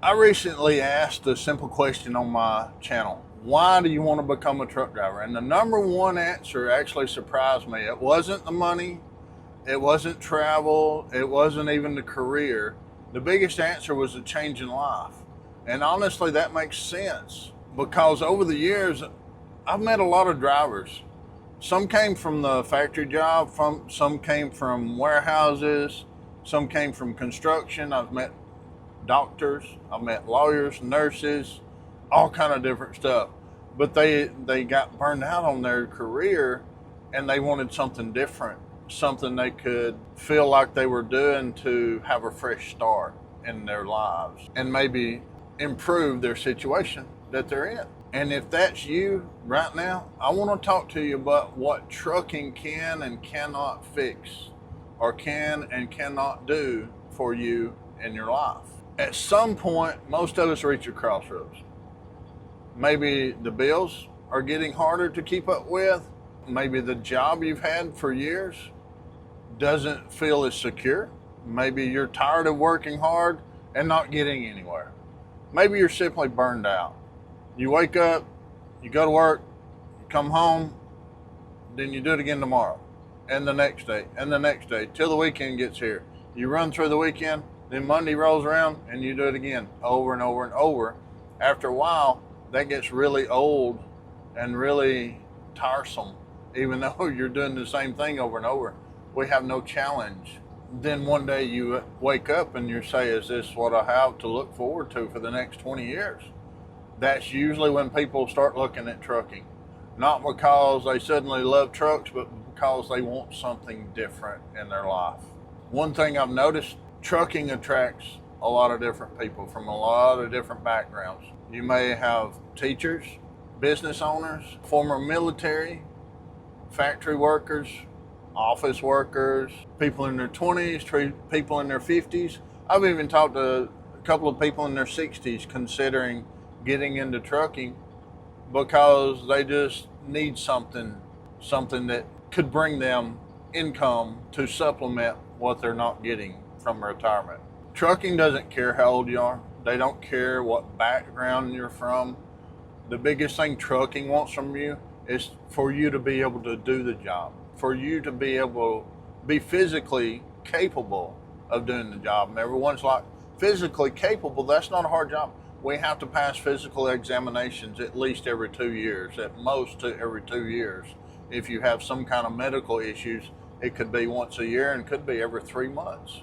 I recently asked a simple question on my channel. Why do you want to become a truck driver? And the number one answer actually surprised me. It wasn't the money, it wasn't travel, it wasn't even the career. The biggest answer was a change in life. And honestly, that makes sense because over the years, I've met a lot of drivers. Some came from the factory job, some came from warehouses, some came from construction. I've met doctors, I've met lawyers, nurses, all kind of different stuff. But they got burned out on their career and they wanted something different, something they could feel like they were doing to have a fresh start in their lives and maybe improve their situation that they're in. And if that's you right now, I want to talk to you about what trucking can and cannot fix, or can and cannot do for you in your life. At some point, most of us reach a crossroads. Maybe the bills are getting harder to keep up with. Maybe the job you've had for years doesn't feel as secure. Maybe you're tired of working hard and not getting anywhere. Maybe you're simply burned out. You wake up, you go to work, you come home, then you do it again tomorrow, and the next day, and the next day, till the weekend gets here. You run through the weekend, then Monday rolls around, and you do it again, over and over and over. After a while, that gets really old and really tiresome, even though you're doing the same thing over and over. We have no challenge. Then one day you wake up and you say, is this what I have to look forward to for the next 20 years? That's usually when people start looking at trucking. Not because they suddenly love trucks, but because they want something different in their life. One thing I've noticed, trucking attracts a lot of different people from a lot of different backgrounds. You may have teachers, business owners, former military, factory workers, office workers, people in their 20s, people in their 50s. I've even talked to a couple of people in their 60s considering getting into trucking because they just need something that could bring them income to supplement what they're not getting from retirement. Trucking doesn't care how old you are. They don't care what background you're from. The biggest thing trucking wants from you is for you to be able to do the job, for you to be able to be physically capable of doing the job. And everyone's like, physically capable, that's not a hard job. We have to pass physical examinations at least every 2 years, at most every 2 years. If you have some kind of medical issues, it could be once a year and could be every 3 months.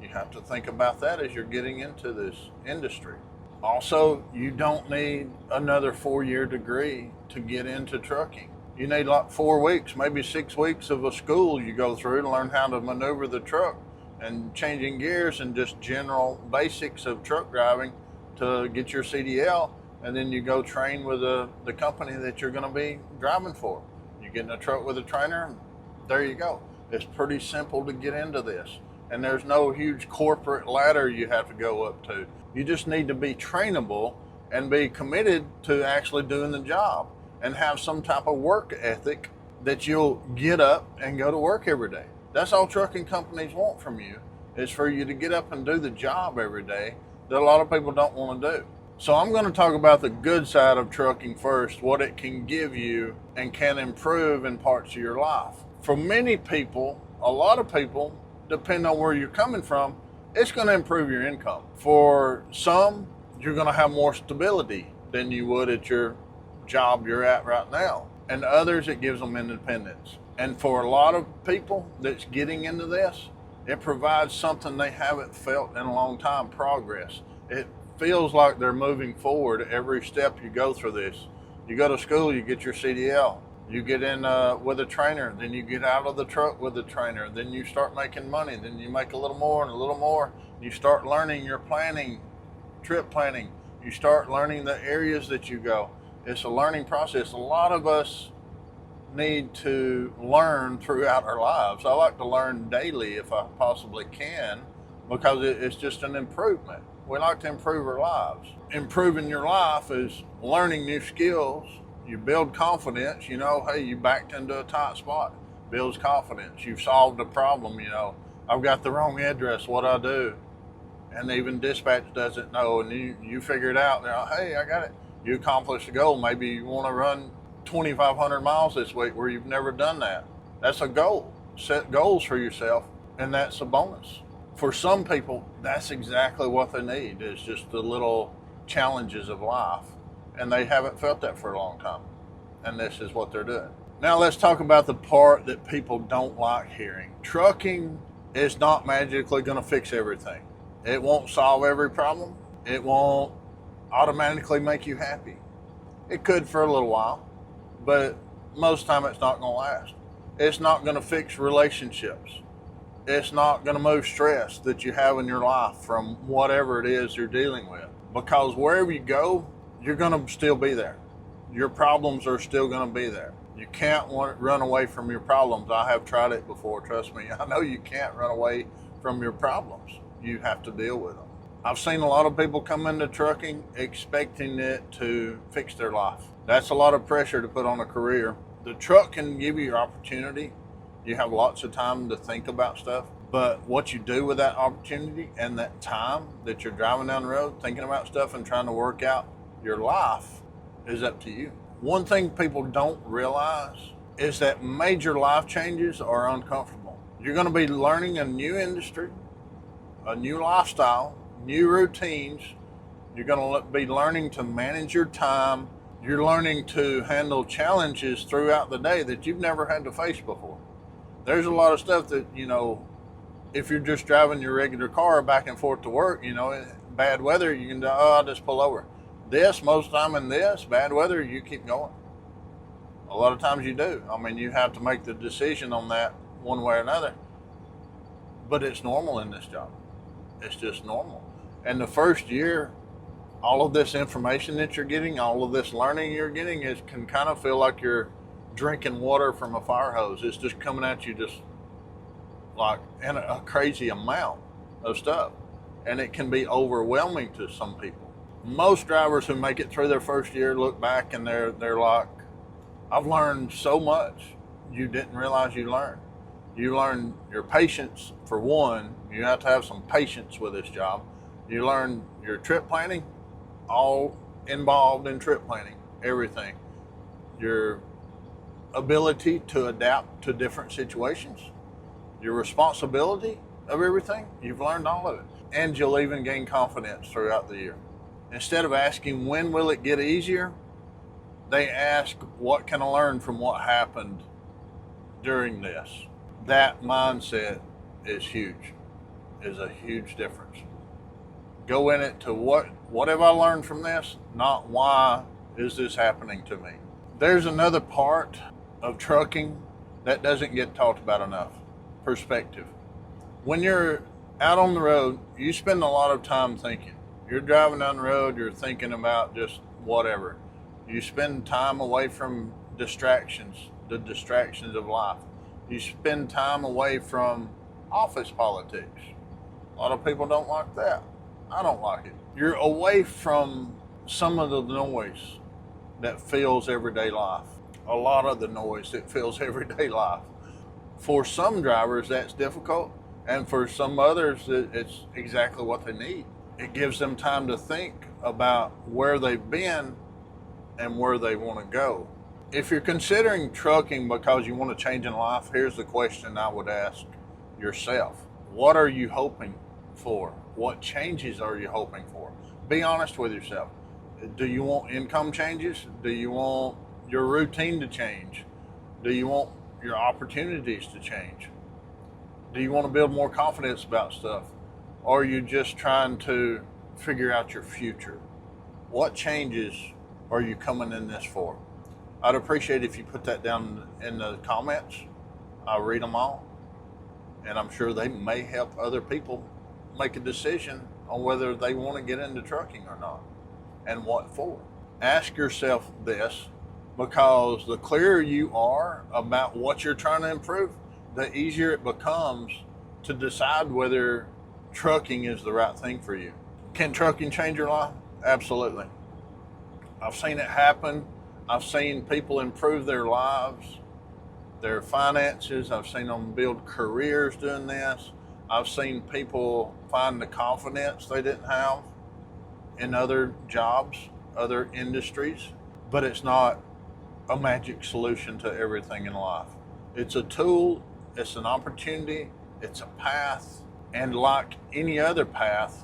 You have to think about that as you're getting into this industry. Also, you don't need another 4-year degree to get into trucking. You need like 4 weeks, maybe 6 weeks of a school you go through to learn how to maneuver the truck and changing gears and just general basics of truck driving to get your CDL, and then you go train with the company that you're going to be driving for. You get in a truck with a trainer, and there you go. It's pretty simple to get into this, and there's no huge corporate ladder you have to go up to. You just need to be trainable and be committed to actually doing the job and have some type of work ethic that you'll get up and go to work every day. That's all trucking companies want from you, is for you to get up and do the job every day that a lot of people don't want to do. So I'm going to talk about the good side of trucking first, what it can give you and can improve in parts of your life. For many people, a lot of people, depending on where you're coming from, it's going to improve your income. For some, you're going to have more stability than you would at your job you're at right now. And others, it gives them independence. And for a lot of people that's getting into this, it provides something they haven't felt in a long time, progress. It feels like they're moving forward every step you go through this. You go to school, you get your CDL. You get in with a trainer, then you get out of the truck with a trainer, then you start making money, then you make a little more and a little more. You start learning your planning, trip planning. You start learning the areas that you go. It's a learning process. A lot of us need to learn throughout our lives. I like to learn daily if I possibly can, because it's just an improvement. We like to improve our lives. Improving your life is learning new skills. You build confidence, hey, you backed into a tight spot. Builds confidence. You've solved a problem, I've got the wrong address, what I do. and even dispatch doesn't know, and you figure it out. Hey, I got it. You accomplish a goal. Maybe you want to run 2,500 miles this week where you've never done that. That's a goal. Set goals for yourself, and that's a bonus. For some people, that's exactly what they need, is just the little challenges of life, and they haven't felt that for a long time, and this is what they're doing. Now let's talk about the part that people don't like hearing. Trucking is not magically going to fix everything. It won't solve every problem. It won't automatically make you happy. It could for a little while, but most of the time it's not going to last. It's not going to fix relationships. It's not going to move stress that you have in your life from whatever it is you're dealing with. Because wherever you go, you're going to still be there. Your problems are still going to be there. You can't run away from your problems. I have tried it before, trust me. I know you can't run away from your problems. You have to deal with them. I've seen a lot of people come into trucking expecting it to fix their life. That's a lot of pressure to put on a career. The truck can give you your opportunity. You have lots of time to think about stuff. But what you do with that opportunity and that time that you're driving down the road, thinking about stuff and trying to work out your life, is up to you. One thing people don't realize is that major life changes are uncomfortable. You're going to be learning a new industry, a new lifestyle, new routines. You're going to be learning to manage your time. You're learning to handle challenges throughout the day that you've never had to face before. There's a lot of stuff that, if you're just driving your regular car back and forth to work, bad weather, you can, I'll just pull over. Most of the time in bad weather, you keep going. A lot of times you do. You have to make the decision on that one way or another. But it's normal in this job. It's just normal. And the first year, all of this information that you're getting, all of this learning you're getting, can kind of feel like you're drinking water from a fire hose. It's just coming at you just like in a crazy amount of stuff. And it can be overwhelming to some people. Most drivers who make it through their first year look back and they're like, I've learned so much you didn't realize you learned. You learn your patience, for one. You have to have some patience with this job. You learn your trip planning, all involved in trip planning, everything. Your ability to adapt to different situations, your responsibility of everything, you've learned all of it. And you'll even gain confidence throughout the year. Instead of asking, when will it get easier? They ask, what can I learn from what happened during this? That mindset is huge, is a huge difference. Go in it to what have I learned from this? Not why is this happening to me? There's another part of trucking that doesn't get talked about enough, perspective. When you're out on the road, you spend a lot of time thinking. You're driving down the road, you're thinking about just whatever. You spend time away from distractions, the distractions of life. You spend time away from office politics. A lot of people don't like that. I don't like it. You're away from some of the noise that fills everyday life. A lot of the noise that fills everyday life. For some drivers, that's difficult. And for some others, it's exactly what they need. It gives them time to think about where they've been and where they want to go. If you're considering trucking because you want to change in life, here's the question I would ask yourself. What are you hoping for? What changes are you hoping for? Be honest with yourself. Do you want income changes? Do you want your routine to change? Do you want your opportunities to change? Do you want to build more confidence about stuff? Or are you just trying to figure out your future? What changes are you coming in this for? I'd appreciate if you put that down in the comments. I'll read them all. And I'm sure they may help other people make a decision on whether they want to get into trucking or not, and what for. Ask yourself this, because the clearer you are about what you're trying to improve, the easier it becomes to decide whether trucking is the right thing for you. Can trucking change your life? Absolutely. I've seen it happen. I've seen people improve their lives, their finances. I've seen them build careers doing this. I've seen people find the confidence they didn't have in other jobs, other industries, but it's not a magic solution to everything in life. It's a tool, it's an opportunity, it's a path, and like any other path,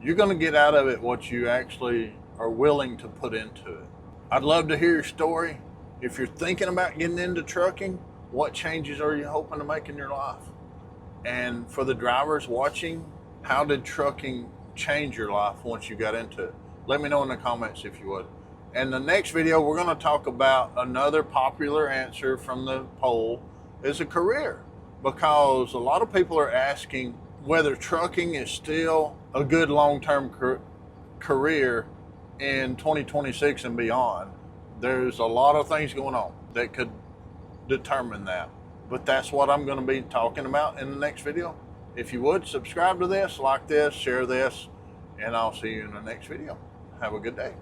you're going to get out of it what you actually are willing to put into it. I'd love to hear your story. If you're thinking about getting into trucking, what changes are you hoping to make in your life? And for the drivers watching, how did trucking change your life once you got into it? Let me know in the comments if you would. And the next video, we're going to talk about another popular answer from the poll is a career, because a lot of people are asking whether trucking is still a good long-term career in 2026 and beyond. There's a lot of things going on that could determine that, but that's what I'm going to be talking about in the next video. If you would, subscribe to this, like this, share this, and I'll see you in the next video. Have a good day.